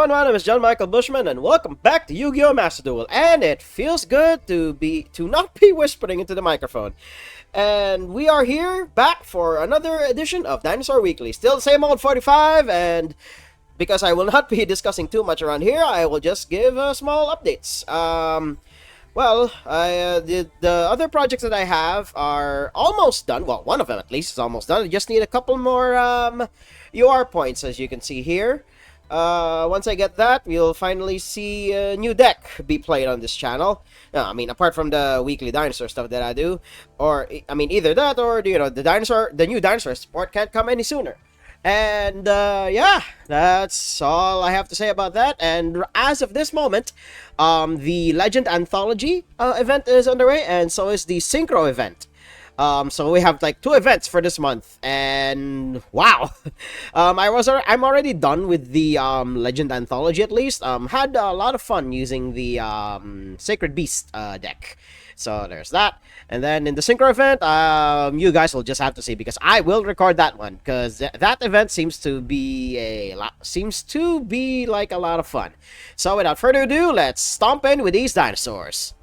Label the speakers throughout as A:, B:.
A: everyone, my name is John Michael Bushman, and welcome back to Yu-Gi-Oh! Master Duel. And it feels good to not be whispering into the microphone. And we are here back for another edition of Dinosaur Weekly. Still the same old 45, and because I will not be discussing too much around here, I will just give small updates. The other projects that I have are almost done. Well, one of them at least is almost done. I just need a couple more UR points, as you can see here. Once I get that, we'll finally see a new deck be played on this channel. Apart from the weekly dinosaur stuff that I do, or either that or the new dinosaur support can't come any sooner. And yeah, that's all I have to say about that. And as of this moment, the Legend Anthology event is underway, and so is the Synchro event. So we have like 2 events for this month, and wow, I'm already done with the Legend Anthology at least. Had a lot of fun using the Sacred Beast deck. So there's that. And then in the Synchro event, you guys will just have to see, because I will record that one, because that event seems to be like a lot of fun. So without further ado, let's stomp in with these dinosaurs.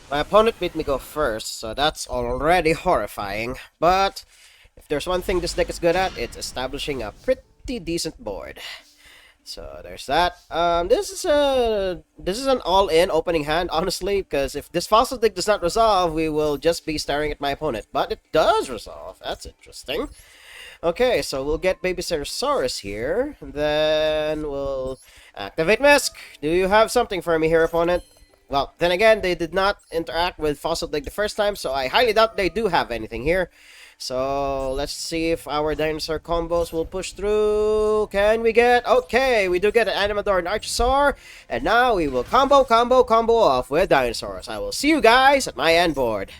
A: My opponent made me go first, so that's already horrifying. But if there's one thing this deck is good at, it's establishing a pretty decent board. So there's that. This is an all-in opening hand, honestly, because if this fossil dig does not resolve, we will just be staring at my opponent. But it does resolve. That's interesting. Okay, so we'll get Baby Ceratosaurus here. Then we'll activate Misk. Do you have something for me here, opponent? Well, then again, they did not interact with Fossil Dig the first time, so I highly doubt they do have anything here. So, let's see if our dinosaur combos will push through. Can we get... Okay, we do get an Animador and Archosaur. And now we will combo off with dinosaurs. I will see you guys at my end board.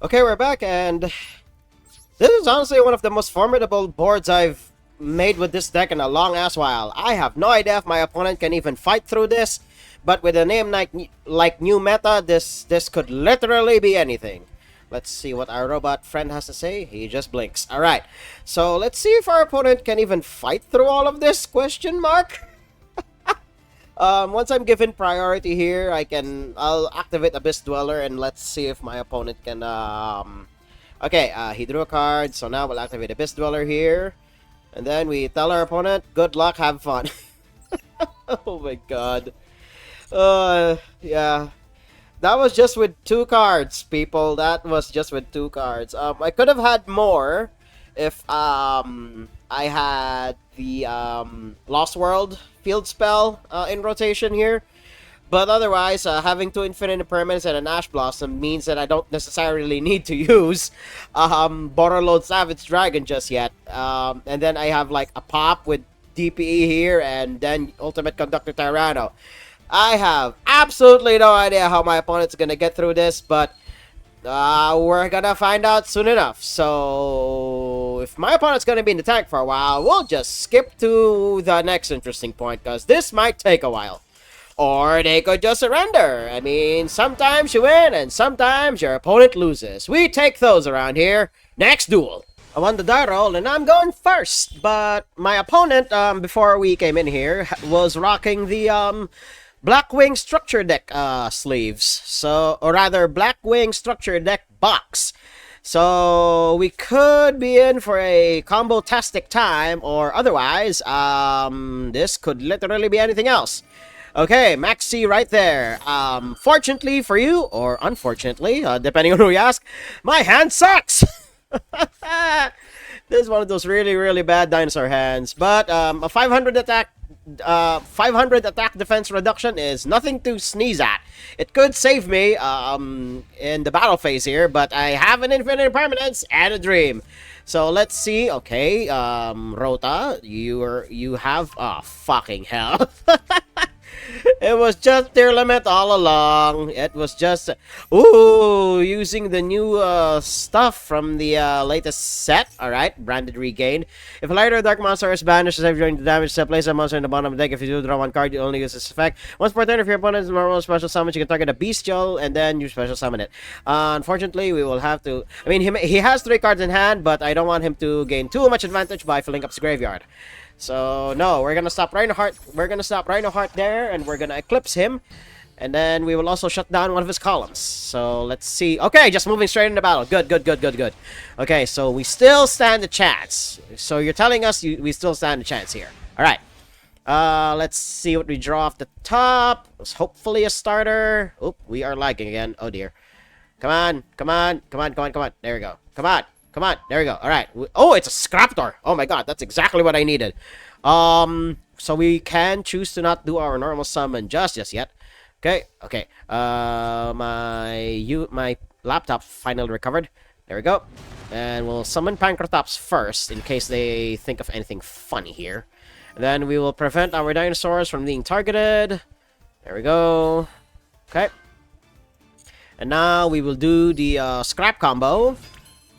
A: Okay, we're back, and this is honestly one of the most formidable boards I've made with this deck in a long-ass while. I have no idea if my opponent can even fight through this. But with a name like New Meta, this could literally be anything. Let's see what our robot friend has to say. He just blinks. Alright, so let's see if our opponent can even fight through all of this, question mark? Once I'm given priority here, I'll activate Abyss Dweller, and let's see if my opponent can, Okay, he drew a card, so now we'll activate Abyss Dweller here. And then we tell our opponent, good luck, have fun. Oh my god. Yeah. That was just with 2 cards, people. That was just with 2 cards. I could have had more if, I had the, Lost World field spell, in rotation here. But otherwise, having 2 Infinite Impermanence and an Ash Blossom means that I don't necessarily need to use, Borderload Savage Dragon just yet. And then I have, like, a pop with DPE here, and then Ultimate Conductor Tyranno. I have absolutely no idea how my opponent's gonna get through this, but we're gonna find out soon enough. So if my opponent's gonna be in the tank for a while, we'll just skip to the next interesting point, because this might take a while. Or they could just surrender. I mean, sometimes you win and sometimes your opponent loses. We take those around here. Next duel. I won the die roll and I'm going first, but my opponent, before we came in here, was rocking the Blackwing Structure Deck sleeves. So, or rather, Blackwing Structure Deck box. So, we could be in for a combo-tastic time, or otherwise, this could literally be anything else. Okay, Maxi right there. Fortunately for you, or unfortunately, depending on who you ask, my hand sucks! This is one of those really, really bad dinosaur hands. But, a 500 attack defense reduction is nothing to sneeze at. It could save me in the battle phase here, but I have an Infinite Impermanence and a Dream. So let's see. Okay, Rota, you have fucking hell. It was just their limit all along. It was just... Ooh, using the new stuff from the latest set. Alright, Branded Regained. If a lighter or dark monster is banished, as during the damage set, place a monster in the bottom of the deck. If you do draw 1 card, you only use this effect. Once per turn, if your opponent is normal special summon, you can target a bestial, and then you special summon it. Unfortunately, we will have to... I mean, he has 3 cards in hand, but I don't want him to gain too much advantage by filling up his graveyard. So no, we're gonna stop Rhinoheart. We're gonna stop Rhinoheart there, and we're gonna eclipse him. And then we will also shut down one of his columns. So let's see. Okay, just moving straight into battle. Good, good, good, good, good. Okay, so we still stand a chance. So you're telling us we still stand a chance here. All right. Let's see what we draw off the top. It's hopefully a starter. Oop, we are lagging again. Oh dear. Come on, come on, come on, come on, come on. There we go. Come on, come on. There we go. All right. Oh, it's a Scraptor. Oh my god, that's exactly what I needed. So we can choose to not do our normal summon just yet. Okay, okay. My laptop finally recovered. There we go. And we'll summon Pancratops first in case they think of anything funny here. And then we will prevent our dinosaurs from being targeted. There we go. Okay. And now we will do the scrap combo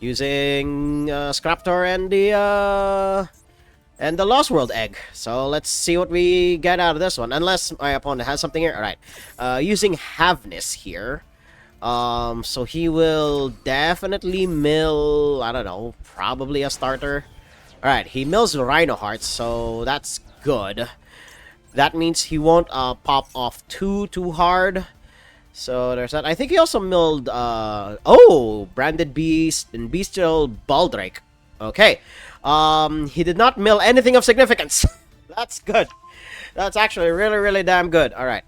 A: using Scraptor and the Lost World Egg. So let's see what we get out of this one. Unless my opponent has something here. Alright. Using Havness here. So he will definitely mill, I don't know, probably a starter. Alright, he mills Rhino Hearts, so that's good. That means he won't pop off too hard. So there's that. I think he also milled, Branded Beast and Bestial Baldrake. Okay. He did not mill anything of significance. That's good. That's actually really damn good. All right.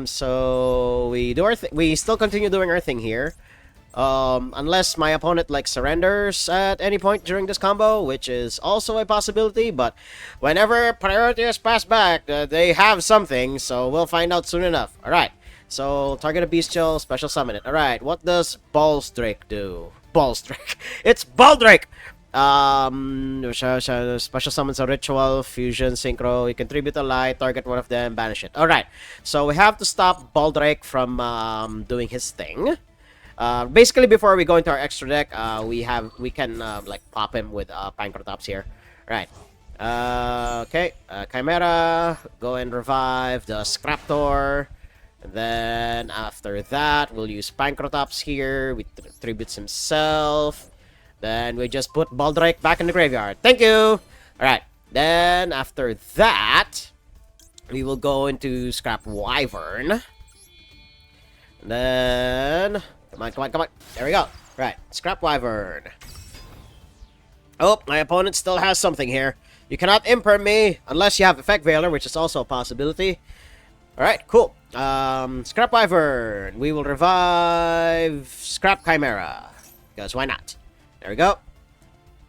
A: So we do we still continue doing our thing here. Unless my opponent like surrenders at any point during this combo, which is also a possibility. But whenever priority is passed back, they have something. So we'll find out soon enough. All right. So target a bestial, special summon it. All right. What does Baldrake do? Baldrake. It's Baldrake. Special summons a ritual, fusion, synchro. You can tribute a light, target one of them, banish it. Alright, so we have to stop Baldrake from doing his thing. Basically, before we go into our extra deck, we can like pop him with Pancratops here. Right. Okay. Chimera, go and revive the Scraptor. And then after that, we'll use Pancratops here. We tributes himself. Then we just put Baldrake back in the graveyard. Thank you! Alright. Then, after that, we will go into Scrap Wyvern. And then... Come on, come on, come on. There we go. Right. Scrap Wyvern. Oh, my opponent still has something here. You cannot imperm me unless you have Effect Veiler, which is also a possibility. Alright, cool. Scrap Wyvern. We will revive Scrap Chimera. Because why not? There we go.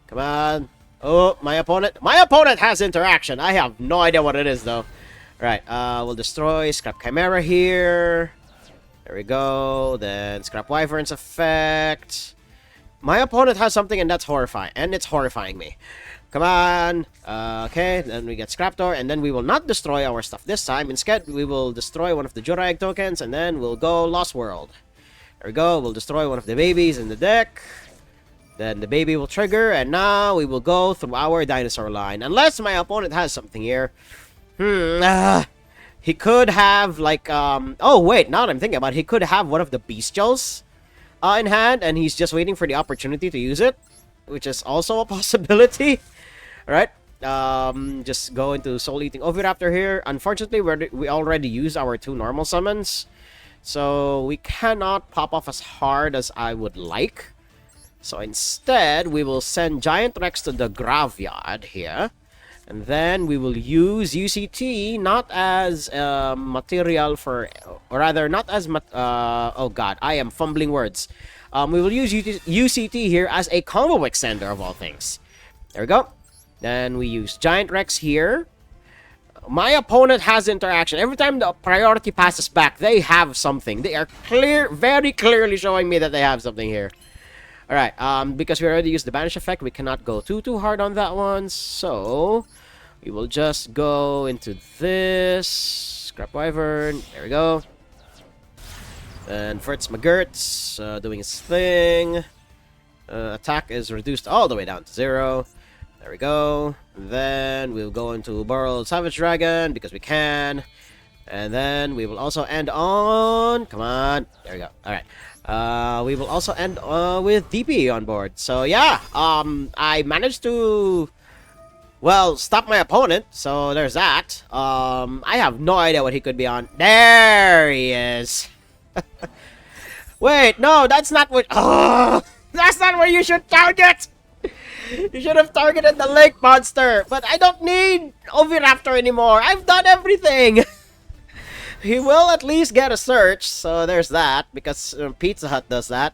A: Come on. Oh, my opponent. My opponent has interaction. I have no idea what it is, though. Alright, we'll destroy Scrap Chimera here. There we go. Then Scrap Wyvern's effect. My opponent has something, and that's horrifying. And it's horrifying me. Come on. Okay, then we get Scraptor, and then we will not destroy our stuff this time. Instead, we will destroy one of the YuGiOh Egg tokens, and then we'll go Lost World. There we go. We'll destroy one of the babies in the deck. Then the baby will trigger, and now we will go through our dinosaur line. Unless my opponent has something here. He could have, like, oh, wait, now that I'm thinking about it, he could have one of the bestials in hand, and he's just waiting for the opportunity to use it, which is also a possibility. Alright, just go into Soul Eating Oviraptor here. Unfortunately, we already used our 2 normal summons, so we cannot pop off as hard as I would like. So instead, we will send Giant Rex to the graveyard here. And then we will use UCT not as material for... Or rather, not as... oh god, I am fumbling words. We will use UCT here as a combo extender of all things. There we go. Then we use Giant Rex here. My opponent has interaction. Every time the priority passes back, they have something. They are very clearly showing me that they have something here. Alright, because we already used the banish effect, we cannot go too hard on that one. So, we will just go into this. Scrap Wyvern. There we go. And Fritz McGurt's doing his thing. Attack is reduced all the way down to 0. There we go. Then we'll go into Burrowed Savage Dragon because we can. And then we will also end on... Come on. There we go. Alright. We will also end with DP on board. So yeah, I managed to well, stop my opponent. So there's that. I have no idea what he could be on. There he is. Wait, no, that's not what... Oh, that's not where you should target! You should have targeted the lake monster. But I don't need Oviraptor anymore. I've done everything. He will at least get a search. So there's that. Because Pizza Hut does that.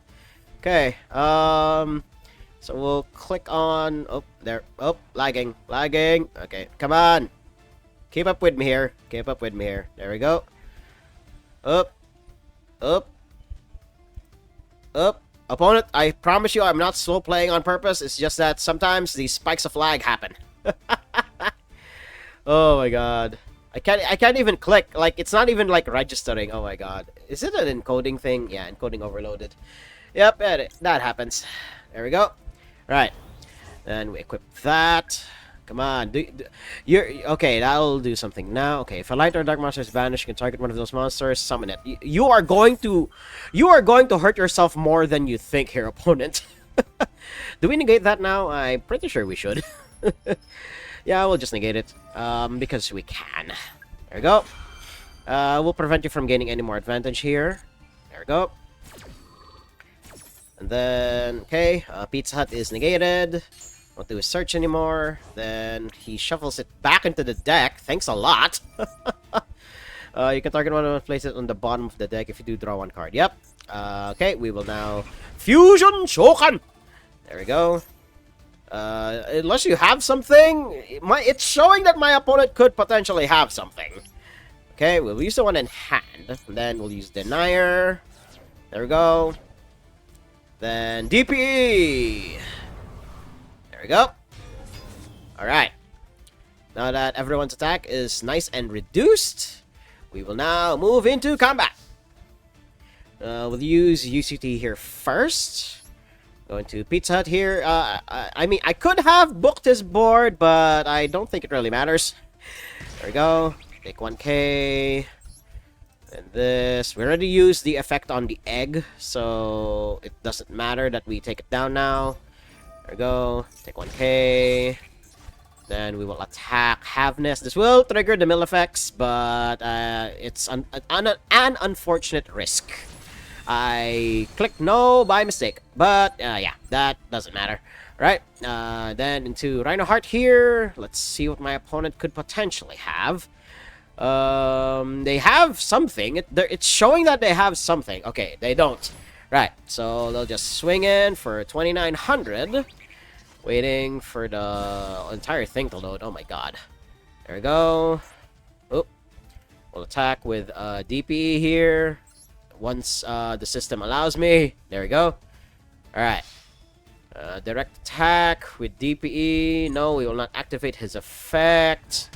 A: Okay. So we'll click on... Oh, there. Oh, lagging. Lagging. Okay, come on. Keep up with me here. Keep up with me here. There we go. Up. Up. Up. Opponent, I promise you I'm not slow playing on purpose. It's just that sometimes these spikes of lag happen. Oh my god. I can't even click. Like, it's not even like registering. Oh my god. Is it an encoding thing? Yeah, encoding overloaded. Yep, that happens. There we go. Right. Then we equip that. Come on. You're okay, that'll do something now. Okay, if a light or dark monster is vanished, you can target one of those monsters, summon it. You are going to hurt yourself more than you think here, opponent. Do we negate that now? I'm pretty sure we should. Yeah, we'll just negate it. Because we can. There we go. We'll prevent you from gaining any more advantage here. There we go. And then, okay, Pizza Hut is negated. Won't do a search anymore. Then he shuffles it back into the deck. Thanks a lot. You can target one and place it on the bottom of the deck if you do draw one card. Yep. Okay, we will now Fusion Shokan. There we go. Unless you have something, it's showing that my opponent could potentially have something. Okay, we'll use the one in hand. Then we'll use Denier. There we go. Then DPE. There we go. Alright. Now that everyone's attack is nice and reduced, we will now move into combat. We'll use UCT here first. Going to Pizza Hut here. I mean, I could have booked his board, but I don't think it really matters. There we go. Take 1k. And this. We already used the effect on the egg, so it doesn't matter that we take it down now. There we go. Take 1k. Then we will attack Havness. This will trigger the mill effects, but it's an unfortunate risk. I clicked no by mistake, but yeah, that doesn't matter. Right? Then into Rhino Heart here. Let's see what my opponent could potentially have. They have something. It's showing that they have something. Okay, they don't. Right, so they'll just swing in for 2,900. Waiting for the entire thing to load. Oh my god. There we go. Oh. We'll attack with DP here. Once the system allows me. There we go. Alright. Direct attack with DPE. No, we will not activate his effect.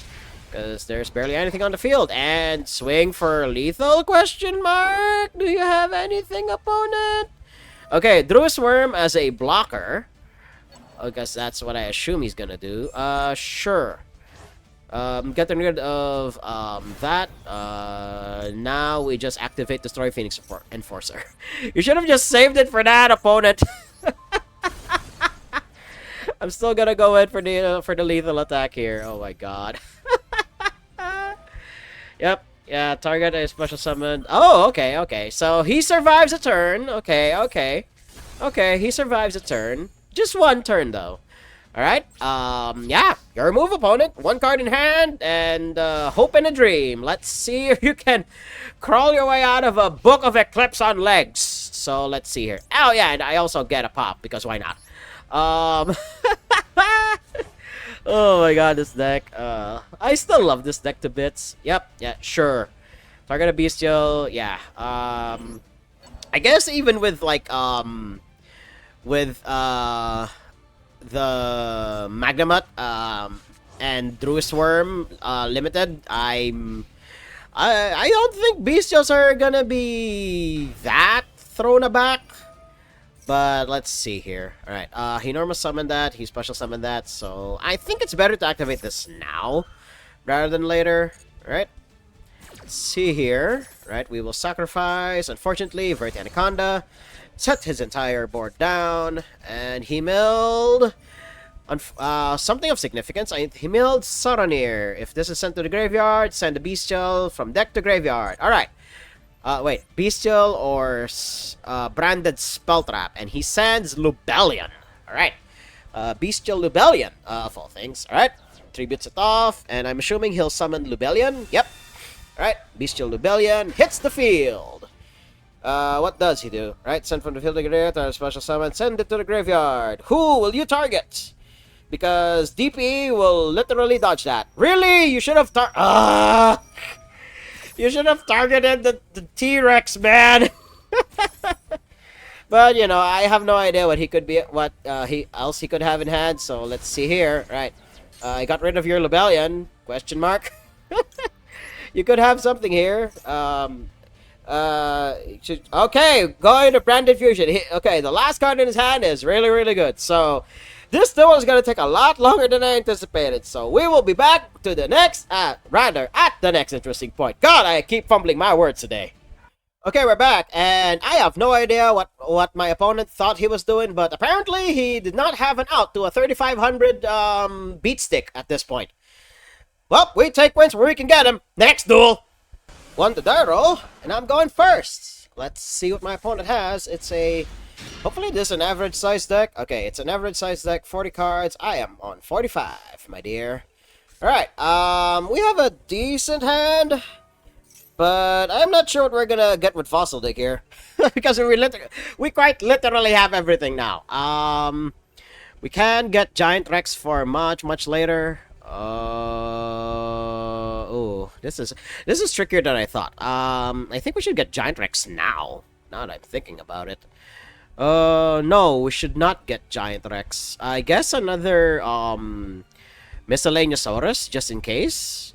A: Because there's barely anything on the field. And swing for lethal, question mark? Do you have anything, opponent? Okay, Druid's Worm as a blocker. I guess that's what I assume he's gonna do. Sure. Getting rid of that. Now we just activate Destroy Phoenix Enforcer. You should have just saved it for that, opponent. I'm still gonna go in for the lethal attack here. Oh my god. Yep. Yeah, target a special summon. Oh, okay, okay. So he survives a turn. Okay, okay. Okay, he survives a turn. Just one turn, though. Alright, yeah. Your move, opponent. One card in hand, and hope and a dream. Let's see if you can crawl your way out of a Book of Eclipse on legs. So, let's see here. Oh, yeah, and I also get a pop, because why not? Oh my god, this deck. I still love this deck to bits. Yep, yeah, sure. Target a Bestial, yeah. I guess even with, like, with, the Magnamut, and Druid's Worm, limited, I don't think Bestials are gonna be that thrown aback. But let's see here. Alright, he normal summoned that, he special summoned that, so I think it's better to activate this now rather than later. Alright. Let's see here. Right, we will sacrifice, unfortunately, Verti Anaconda, set his entire board down, and he milled Something of significance. He milled Soronir. If this is sent to the graveyard, send a bestial from deck to graveyard. Alright. Wait. Bestial or branded spell trap. And he sends Lubellion. Alright. Bestial Lubellion, of all things. Alright. Tributes it off. And I'm assuming he'll summon Lubellion. Yep. Alright. Bestial Lubellion hits the field. What does he do? Right, send from the field to the graveyard, special summon, send it to the graveyard. Who will you target? Because DP will literally dodge that. Really? You should have you should have targeted the T-Rex, man. But you know, I have no idea what he could be, what else he could have in hand. So let's see here. Right, I got rid of your Lubellion? Question mark. You could have something here. Okay, going to Branded Fusion. Okay, the last card in his hand is really, really good. So, this duel is going to take a lot longer than I anticipated. So, we will be back to the next, at the next interesting point. God, I keep fumbling my words today. Okay, we're back, and I have no idea what my opponent thought he was doing, but apparently he did not have an out to a 3500 beat stick at this point. Well, we take wins where we can get him. Next duel. One to die roll, and I'm going first. Let's see what my opponent has. It's a... Hopefully this is an average size deck. Okay, it's an average size deck, 40 cards. I am on 45, my dear. Alright, we have a decent hand, but I'm not sure what we're gonna get with Fossil Dig here. Because we quite literally have everything now. We can get Giant Rex for much, much later. Oh, this is trickier than I thought. I think we should get Giant Rex now. Now that I'm thinking about it. No, we should not get Giant Rex. I guess another Miscellaneousaurus, just in case.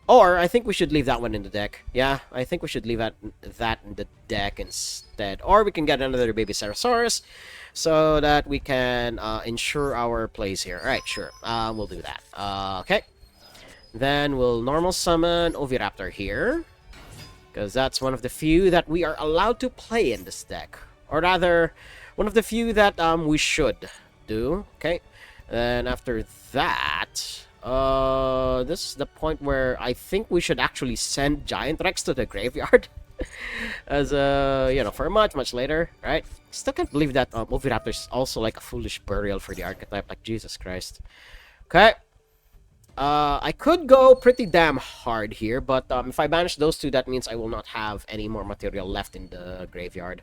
A: Or I think we should leave that one in the deck. Yeah, I think we should leave that in the deck instead. Or we can get another baby Ceratosaurus, so that we can ensure our plays here. Alright, sure. We'll do that. Okay. Then we'll normal summon Oviraptor here, because that's one of the few that we are allowed to play in this deck. Or rather, one of the few that we should do. Okay. Then after that, this is the point where I think we should actually send Giant Rex to the graveyard. As you know, for much later, right? Still can't believe that Oviraptor is also like a foolish burial for the archetype. Like, Jesus Christ. Okay. I could go pretty damn hard here, but if I banish those two, that means I will not have any more material left in the graveyard.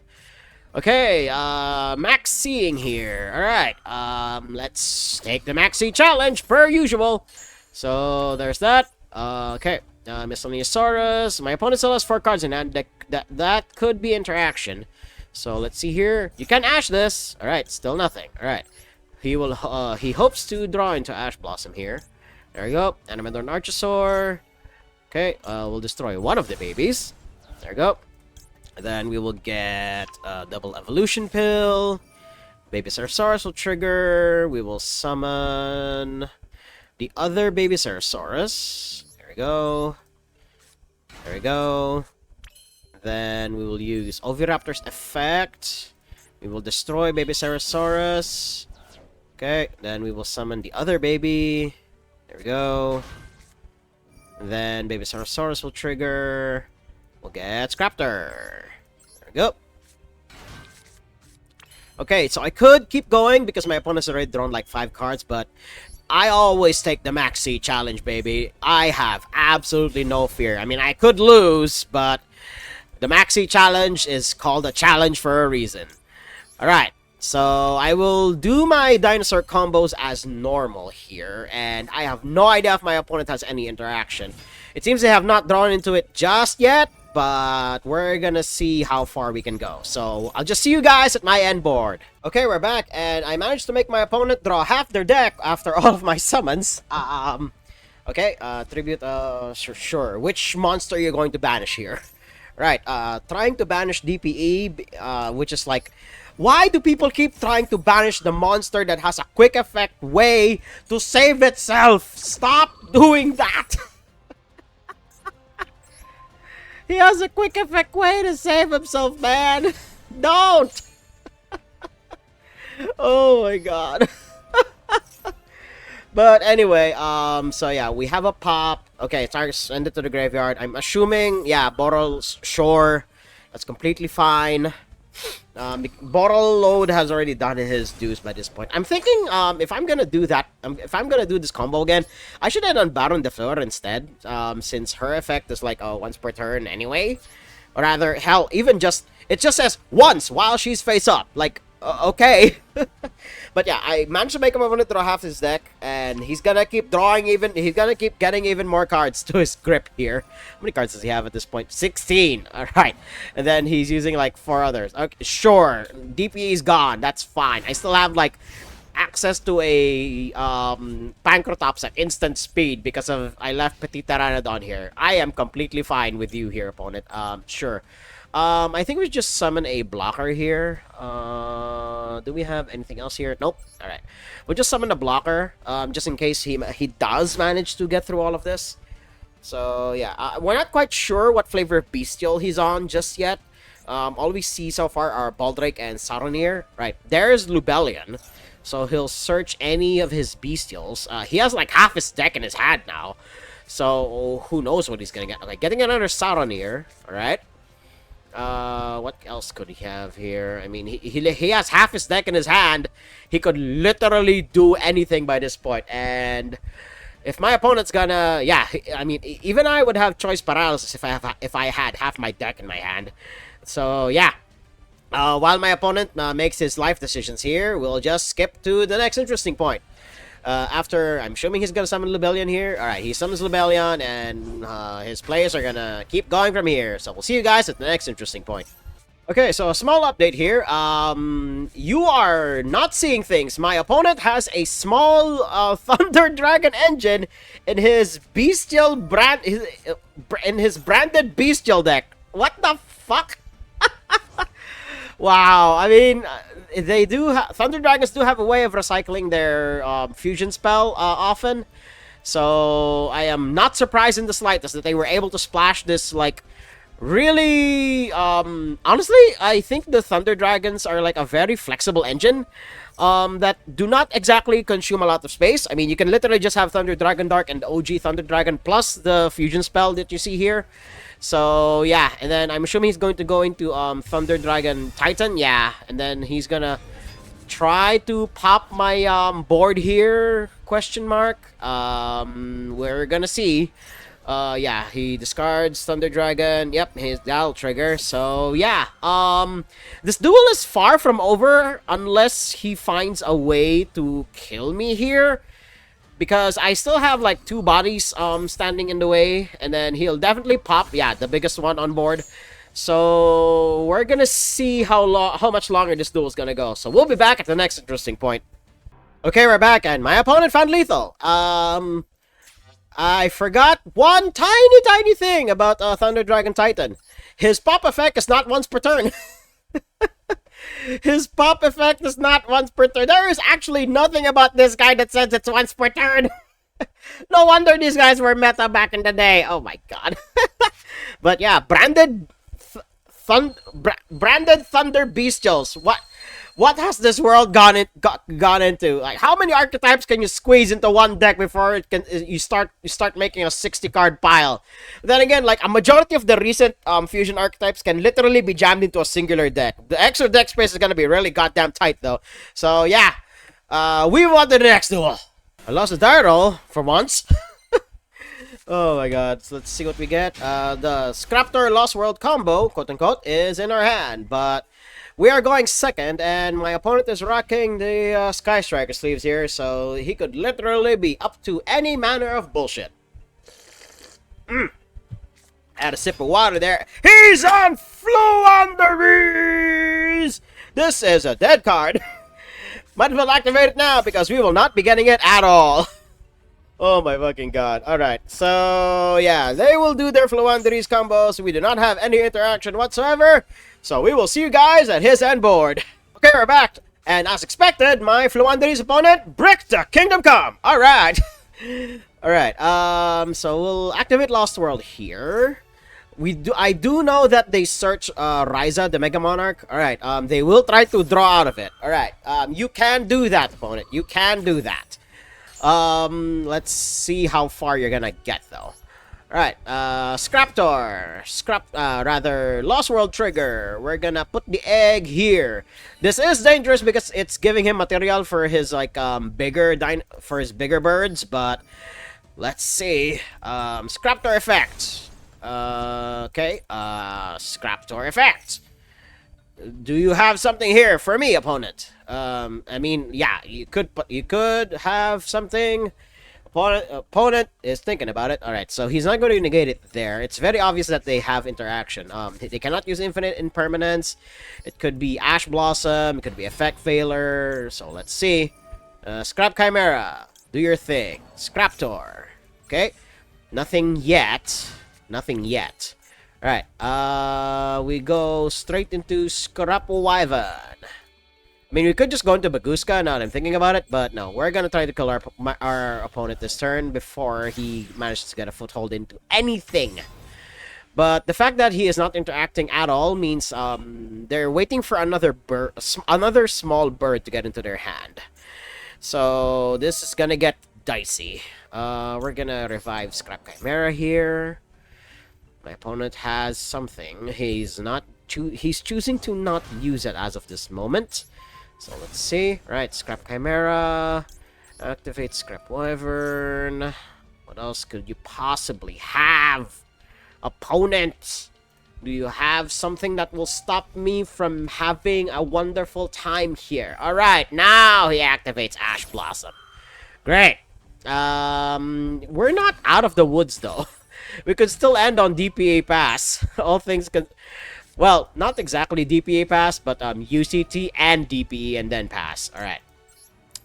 A: Okay, Maxing here. Alright, let's take the Maxi challenge per usual. So, there's that. Okay, Miscellaneousaurus. My opponent still has 4 cards in hand. That could be interaction. So, let's see here. You can Ash this. Alright, still nothing. Alright. He hopes to draw into Ash Blossom here. There we go. Animadorn Archosaur. Okay, we'll destroy one of the babies. There we go. Then we will get a double evolution pill. Baby Ceratosaurus will trigger. We will summon the other baby Ceratosaurus. There we go. There we go. Then we will use Oviraptor's effect. We will destroy baby Ceratosaurus. Okay, then we will summon the other baby. There we go. And then baby Ceratosaurus will trigger. We'll get Scraptor. There we go. Okay, so I could keep going because my opponent's already drawn like 5 cards, but I always take the Maxi challenge, baby. I have absolutely no fear. I mean, I could lose, but the Maxi challenge is called a challenge for a reason. Alright, so I will do my dinosaur combos as normal here, and I have no idea if my opponent has any interaction. It seems they have not drawn into it just yet, but we're gonna see how far we can go. So I'll just see you guys at my end board. Okay, we're back, and I managed to make my opponent draw half their deck after all of my summons. Okay, tribute, sure. Which monster are you going to banish here? Right, trying to banish DPE, which is like, why do people keep trying to banish the monster that has a quick effect way to save itself? Stop doing that! He has a quick effect way to save himself, man! Don't! Oh my god. But anyway, so yeah, we have a pop. Okay, target send it to the graveyard. I'm assuming, yeah, Boral's sure. That's completely fine. Boral load has already done his dues by this point. I'm thinking, if I'm gonna do that, if I'm gonna do this combo again, I should end on Baron de Fleur instead, since her effect is like, once per turn anyway. Or rather, hell, even just, it just says once while she's face up. Like, okay. But yeah, I managed to make him a to draw half his deck, and he's gonna keep drawing he's gonna keep getting even more cards to his grip here. How many cards does he have at this point? 16. Alright. And then he's using like 4 others. Okay, sure. DPE is gone. That's fine. I still have like access to a Pancrotops at instant speed because of I left Petit Pteranodon here. I am completely fine with you here, opponent. Sure. I think we just summon a blocker here. Do we have anything else here? Nope. All right. We'll just summon a blocker, just in case he does manage to get through all of this. So yeah, we're not quite sure what flavor of Bestial he's on just yet. All we see so far are Baldrake and Saronir. Right. There's Lubellion. So he'll search any of his Bestials. He has like half his deck in his hand now. So who knows what he's gonna get. Okay, getting another Saronir. All right. What else could he have here? I mean, he has half his deck in his hand. He could literally do anything by this point. And if my opponent's gonna, yeah, I mean, even I would have choice paralysis if I had half my deck in my hand. So yeah. While my opponent makes his life decisions here, we'll just skip to the next interesting point. After, I'm assuming he's gonna summon Lubellion here. Alright, he summons Lubellion, and his players are gonna keep going from here. So we'll see you guys at the next interesting point. Okay, so a small update here. You are not seeing things. My opponent has a small Thunder Dragon engine in his bestial in his branded bestial deck. What the fuck? Wow, I mean, they do Thunder Dragons do have a way of recycling their fusion spell often. So I am not surprised in the slightest that they were able to splash this, like, really, honestly, I think the Thunder Dragons are like a very flexible engine that do not exactly consume a lot of space. I mean, you can literally just have Thunder Dragon Dark and OG Thunder Dragon plus the fusion spell that you see here. So yeah, and then I'm assuming he's going to go into Thunder Dragon Titan, yeah, and then he's gonna try to pop my board here, question mark. We're gonna see. Yeah, he discards Thunder Dragon. Yep, that'll trigger. So yeah, this duel is far from over unless he finds a way to kill me here. Because I still have like 2 bodies standing in the way, and then he'll definitely pop, yeah, the biggest one on board. So we're gonna see how much longer this duel is gonna go. So we'll be back at the next interesting point. Okay, we're back, and my opponent found lethal. I forgot one tiny thing about Thunder Dragon Titan. His pop effect is not once per turn. His pop effect is not once per turn. There is actually nothing about this guy that says it's once per turn. No wonder these guys were meta back in the day. Oh my god. But yeah, branded Thunder Bestials. What has this world gone into? Like, how many archetypes can you squeeze into one deck before you start making a 60-card pile? Then again, like, a majority of the recent fusion archetypes can literally be jammed into a singular deck. The extra deck space is gonna be really goddamn tight though. So yeah, we want the next duel. I lost a die roll for once. Oh my god. So let's see what we get. The Scraptor Lost World combo, quote unquote, is in our hand, but we are going second, and my opponent is rocking the Sky Striker sleeves here, so he could literally be up to any manner of bullshit. Add a sip of water there. He's on Fluanderies! This is a dead card. Might as well activate it now, because we will not be getting it at all. Oh my fucking god. Alright, so yeah, they will do their Fluanderies combos. We do not have any interaction whatsoever. So we will see you guys at his end board. Okay, we're back. And as expected, my Fluanderies opponent bricked the Kingdom Come. Alright. Alright, so we'll activate Lost World here. I do know that they search Ryza, the Mega Monarch. Alright, they will try to draw out of it. Alright, you can do that, opponent. You can do that. Let's see how far you're gonna get though. Alright, Lost World Trigger. We're gonna put the egg here. This is dangerous because it's giving him material for his, like, bigger birds, but let's see. Scraptor effect. Okay, Scraptor effect. Do you have something here for me, opponent? I mean, yeah, you could have something. Opponent is thinking about it. Alright, so he's not going to negate it there. It's very obvious that they have interaction. They cannot use infinite impermanence. It could be Ash Blossom. It could be Effect Failure. So let's see. Scrap Chimera. Do your thing. Scraptor. Okay. Nothing yet. Nothing yet. Alright. We go straight into Scrap Wyvern. I mean, we could just go into Baguska now that I'm thinking about it, but no, we're gonna try to kill our opponent this turn before he manages to get a foothold into anything. But the fact that he is not interacting at all means they're waiting for another small bird to get into their hand. So this is gonna get dicey. We're gonna revive Scrap Chimera here. My opponent has something. He's choosing to not use it as of this moment. So let's see. Right, Scrap Chimera. Activate Scrap Wyvern. What else could you possibly have? Opponent! Do you have something that will stop me from having a wonderful time here? Alright, now he activates Ash Blossom. Great. We're not out of the woods though. We could still end on DPA pass. All things can... Well, not exactly DPA pass, but UCT and DPE and then pass. Alright.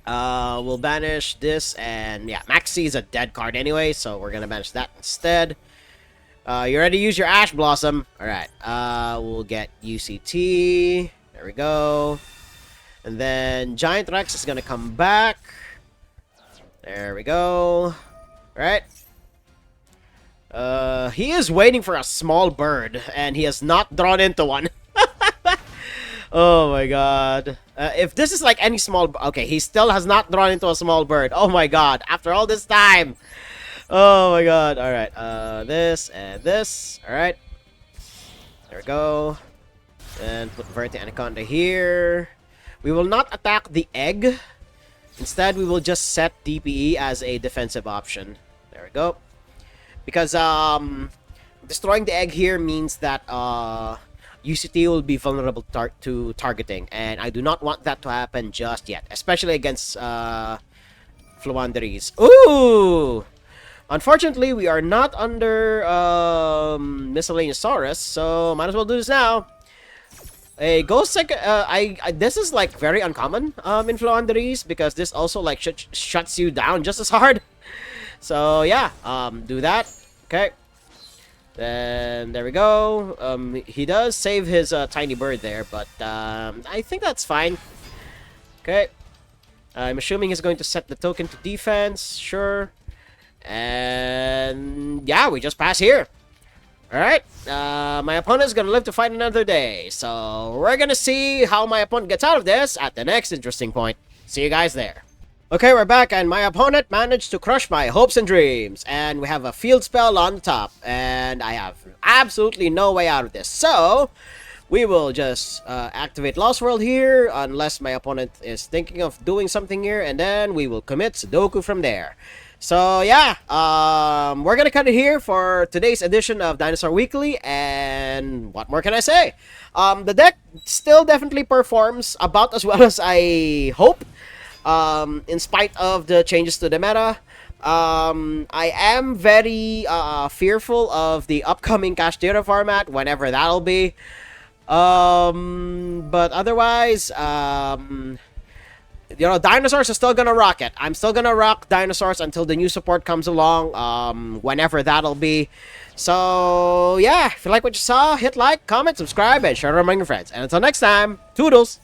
A: We'll banish this, and yeah, Maxi is a dead card anyway, so we're gonna banish that instead. You ready to use your Ash Blossom? Alright. We'll get UCT. There we go. And then Giant Rex is gonna come back. There we go. Alright. He is waiting for a small bird, and he has not drawn into one. Oh my god. If this is like any small... Okay, he still has not drawn into a small bird. Oh my god, after all this time. Oh my god. Alright, this and this. Alright. There we go. And put Verti Anaconda here. We will not attack the egg. Instead, we will just set DPE as a defensive option. There we go. Because destroying the egg here means that UCT will be vulnerable to targeting, and I do not want that to happen just yet, especially against Fluanderies. Ooh! Unfortunately, we are not under Miscellaneousaurus, so might as well do this now. A Ghost Second... this is like very uncommon in Fluanderies, because this also like shuts you down just as hard. So yeah, do that. Okay. Then there we go. He does save his tiny bird there, but I think that's fine. Okay. I'm assuming he's going to set the token to defense. Sure. And yeah, we just pass here. Alright. My opponent's gonna live to fight another day. So we're gonna see how my opponent gets out of this at the next interesting point. See you guys there. Okay, we're back, and my opponent managed to crush my hopes and dreams. And we have a field spell on the top, and I have absolutely no way out of this. So, we will just activate Lost World here, unless my opponent is thinking of doing something here, and then we will commit Sudoku from there. So, yeah, we're gonna cut it here for today's edition of Dinosaur Weekly, and what more can I say? The deck still definitely performs about as well as I hope. In spite of the changes to the meta, I am very fearful of the upcoming Kashtira format, whenever that'll be. But otherwise, you know, dinosaurs are still gonna rock it. I'm still gonna rock dinosaurs until the new support comes along, whenever that'll be. So, yeah, if you like what you saw, hit like, comment, subscribe, and share it among your friends. And until next time, toodles!